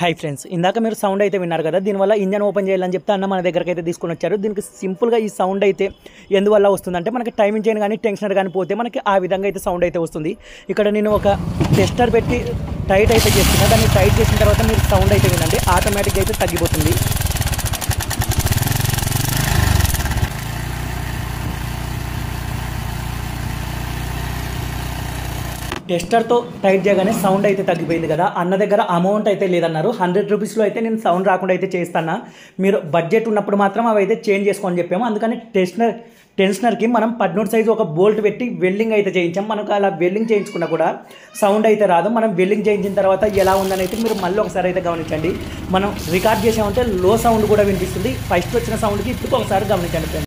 Hi friends, ఇందాక మీరు sound అయితే విన్నారు కదా. దీనివల్ల ఇంజన్ ఓపెన్ చేయాలని చెప్తే అన్న మన దగ్గరికి అయితే తీసుకొని వచ్చారు. దీనికి సింపుల్గా ఈ సౌండ్ అయితే ఎందువల్ల వస్తుందంటే, మనకి టైమింగ్ చైన్ కానీ టెన్షనర్ కానీ పోతే మనకి ఆ విధంగా అయితే సౌండ్ అయితే వస్తుంది. ఇక్కడ నేను ఒక టెస్టర్ పెట్టి టైట్ అయితే చేస్తున్నా. దాన్ని టైట్ చేసిన తర్వాత మీరు సౌండ్ అయితే వినండి, ఆటోమేటిక్గా అయితే తగ్గిపోతుంది. టెస్టర్తో టైట్ చేయగానే సౌండ్ అయితే తగ్గిపోయింది కదా. అన్న దగ్గర అమౌంట్ అయితే లేదన్నారు. 100 రూపీస్లో అయితే నేను సౌండ్ రాకుండా అయితే చేస్తాను. మీరు బడ్జెట్ ఉన్నప్పుడు మాత్రం అవి అయితే చేంజ్ చేసుకోని చెప్పాము. అందుకని టెన్షనర్కి మనం 13 సైజు ఒక బోల్ట్ పెట్టి వెల్డింగ్ అయితే చేయించాం. మనకు అలా వెల్డింగ్ చేయించుకున్నా కూడా సౌండ్ అయితే రాదు. మనం వెల్డింగ్ చేయించిన తర్వాత ఎలా ఉందని అయితే మీరు మళ్ళీ ఒకసారి అయితే గమనించండి. మనం రికార్డ్ చేసామంటే లో సౌండ్ కూడా వినిపిస్తుంది. ఫస్ట్ వచ్చిన సౌండ్కి ఇప్పుడు ఒకసారి గమనించండి ఫ్రెండ్స్.